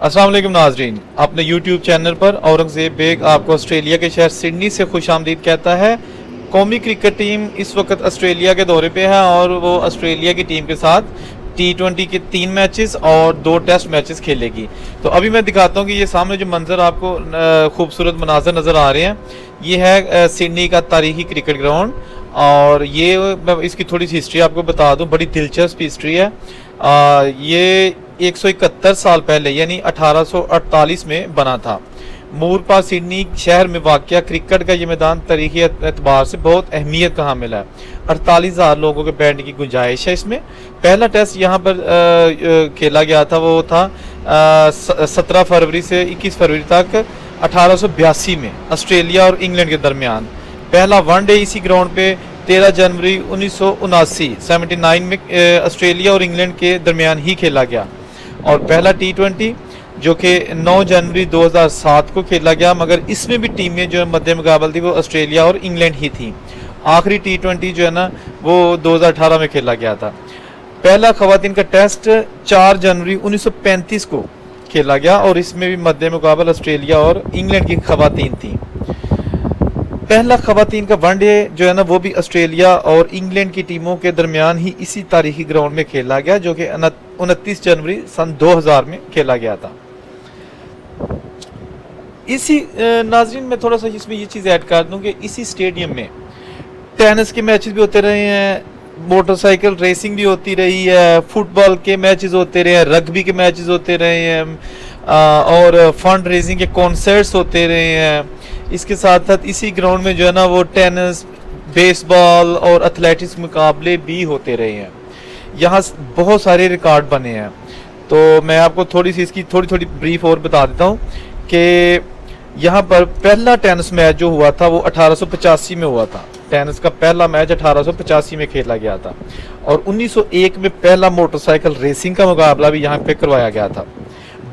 अस्सलाम वालेकुम नाजरीन, अपने YouTube चैनल पर औरंगज़ेब बेग आपको ऑस्ट्रेलिया के शहर सिडनी से खुशामदीद कहता है। कौमी क्रिकेट टीम इस वक्त ऑस्ट्रेलिया के दौरे पे है और वो ऑस्ट्रेलिया की टीम के साथ T20 के 3 मैचेस और 2 टेस्ट मैचेस खेलेगी। तो अभी मैं दिखाता हूँ कि ये सामने जो मंजर आपको खूबसूरत मनाजर नज़र आ रहे हैं, ये है सिडनी का तारीखी क्रिकेट ग्राउंड। और ये मैं इसकी थोड़ी सी हिस्ट्री आपको बता दूं, बड़ी दिलचस्प हिस्ट्री है। ये 171 साल पहले यानी 1848 में बना था। मूरपा सिडनी शहर में वाक़या क्रिकेट का ये मैदान तारीखी एतबार से बहुत अहमियत का हामिल है। 48,000 लोगों के बैठने की गुंजाइश है इसमें। पहला टेस्ट यहाँ पर खेला गया था, वो था 17 फरवरी से 21 फरवरी तक 1882 में ऑस्ट्रेलिया और इंग्लैंड के दरमियान। पहला वनडे इसी ग्राउंड पे 13 जनवरी 1979 में ऑस्ट्रेलिया और इंग्लैंड के दरमियान ही खेला गया। और पहला T20 जो कि 9 जनवरी 2007 को खेला गया, मगर इसमें भी टीमें जो मध्य मुकाबल थी वो ऑस्ट्रेलिया और इंग्लैंड ही थी। आखिरी T20 जो है ना वो 2018 में खेला गया था। पहला खवातीन का टेस्ट 4 जनवरी 1935 को खेला गया और इसमें भी मध्य मुकाबल ऑस्ट्रेलिया और इंग्लैंड की खवातीन थी। पहला खवातीन का वनडे जो है ना वो भी ऑस्ट्रेलिया और इंग्लैंड की टीमों के दरमियान ही इसी तारीखी ग्राउंड में खेला गया, जो कि 29 जनवरी सन 2000 में खेला गया था। इसी नाजरीन में थोड़ा सा इसमें ये चीज़ ऐड कर दूं कि इसी स्टेडियम में टेनिस के मैचेस भी होते रहे हैं, मोटरसाइकिल रेसिंग भी होती रही है, फुटबॉल के मैचेस होते रहे हैं, रग्बी के मैचेस होते रहे हैं, और फंड रेजिंग के कॉन्सर्ट्स होते रहे हैं। इसके साथ साथ इसी ग्राउंड में जो है ना वो टेनिस, बेसबॉल और एथलेटिक्स मुकाबले भी होते रहे हैं। यहाँ बहुत सारे रिकॉर्ड बने हैं। तो मैं आपको थोड़ी सी इसकी थोड़ी ब्रीफ और बता देता हूँ कि यहाँ पर पहला टेनिस मैच जो हुआ था वो 1885 में हुआ था। टेनिस का पहला मैच 1885 में खेला गया था। और 1901 में पहला मोटरसाइकिल रेसिंग का मुकाबला भी यहाँ पे करवाया गया था।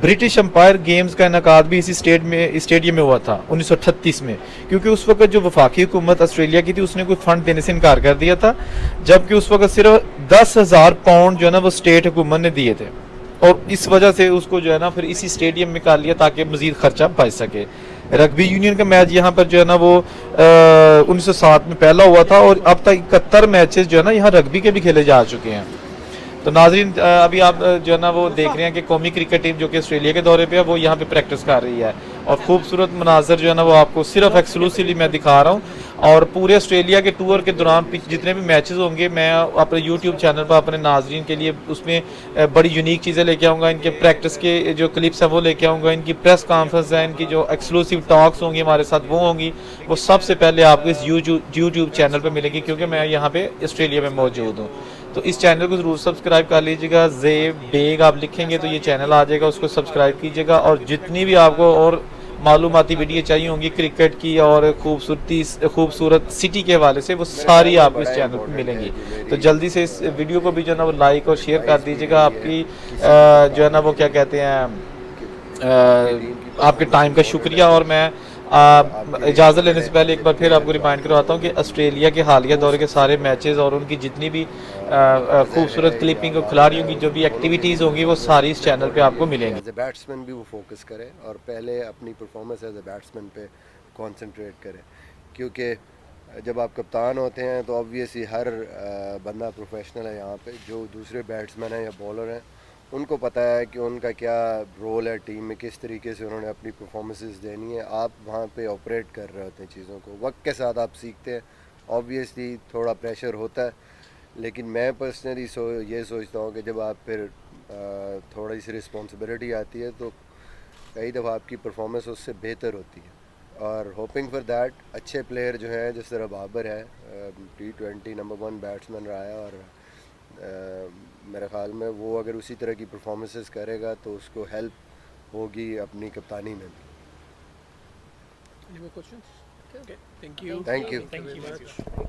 ब्रिटिश एम्पायर गेम्स का इनकाद भी इसी स्टेडियम में हुआ था 1938 में, क्योंकि उस वक्त जो वफाकी हुकूमत ऑस्ट्रेलिया की थी उसने कोई फंड देने से इनकार कर दिया था, जबकि उस वक्त सिर्फ 10,000 पाउंड जो है ना वो स्टेट हुकूमत ने दिए थे। और इस वजह से उसको जो है ना फिर इसी स्टेडियम में कर लिया ताकि मजीद खर्चा बच सके। रग्बी यूनियन का मैच यहाँ पर जो है ना वो 1907 में पहला हुआ था और अब तक 71 मैचेस जो है ना यहाँ रग्बी के भी खेले जा चुके हैं। तो नाजरीन अभी आप जो है ना वो देख रहे हैं कि कौमी क्रिकेट टीम जो कि ऑस्ट्रेलिया के दौरे पे है वो यहाँ पे प्रैक्टिस कर रही है। और खूबसूरत मनाजर जो है ना वो आपको सिर्फ एक्सक्लूसिवली मैं दिखा रहा हूँ। और पूरे ऑस्ट्रेलिया के टूर के दौरान जितने भी मैचेस होंगे मैं अपने यूट्यूब चैनल पर अपने नाजरीन के लिए उसमें बड़ी यूनिक चीज़ें लेके आऊँगा। इनके प्रैक्टिस के जो क्लिप्स हैं वो लेके आऊँगा, इनकी प्रेस कॉन्फ्रेंस है, इनकी जो एक्सक्लूसिव टॉक्स होंगी हमारे साथ वो होंगी, वो सबसे पहले आपको इस यूट्यूब चैनल पर मिलेंगी, क्योंकि मैं यहाँ पे ऑस्ट्रेलिया में मौजूद हूँ। तो इस चैनल को ज़रूर सब्सक्राइब कर लीजिएगा। ज़ेब बेग आप लिखेंगे तो ये चैनल आ जाएगा, उसको सब्सक्राइब कीजिएगा। और जितनी भी आपको और मालूमाती वीडियो चाहिए होंगी क्रिकेट की और खूबसूरत सिटी के हवाले से, वो सारी आपको इस चैनल पर मिलेंगी। तो जल्दी से इस वीडियो को भी जो है ना वो लाइक और शेयर कर दीजिएगा। आपकी जो है ना वो क्या कहते हैं, आपके टाइम का शुक्रिया। और मैं इजाज़त लेने से पहले एक बार फिर आपको रिमाइंड करवाता हूँ कि ऑस्ट्रेलिया के हालिया दौरे के सारे मैचेस और उनकी जितनी भी खूबसूरत क्लिपिंग और खिलाड़ियों की जो भी एक्टिविटीज़ होंगी वो सारी इस चैनल पे आपको मिलेंगी। एज ए बैट्समैन भी वो फोकस करे और पहले अपनी परफॉर्मेंस एज ए बैट्समैन पे कंसंट्रेट करे, क्योंकि जब आप कप्तान होते हैं तो ऑब्वियसली हर बंदा प्रोफेशनल है यहाँ पे। जो दूसरे बैट्समैन हैं या बॉलर हैं उनको पता है कि उनका क्या रोल है टीम में, किस तरीके से उन्होंने अपनी परफॉर्मेंसेस देनी है। आप वहाँ पे ऑपरेट कर रहे होते हैं चीज़ों को, वक्त के साथ आप सीखते हैं। ऑब्वियसली थोड़ा प्रेशर होता है, लेकिन मैं पर्सनली ये सोचता हूँ कि जब आप फिर थोड़ी सी रिस्पॉन्सिबिलिटी आती है तो कई दफ़ा आपकी परफॉर्मेंस उससे बेहतर होती है। और होपिंग फॉर दैट अच्छे प्लेयर जो हैं जिस तरह बाबर है, T20 नंबर 1 बैट्समैन रहा है, और मेरे ख्याल में वो अगर उसी तरह की परफॉर्मेंसेस करेगा तो उसको हेल्प होगी अपनी कप्तानी में भी। Any more questions? Okay. Thank you. Thank you. Thank you very much.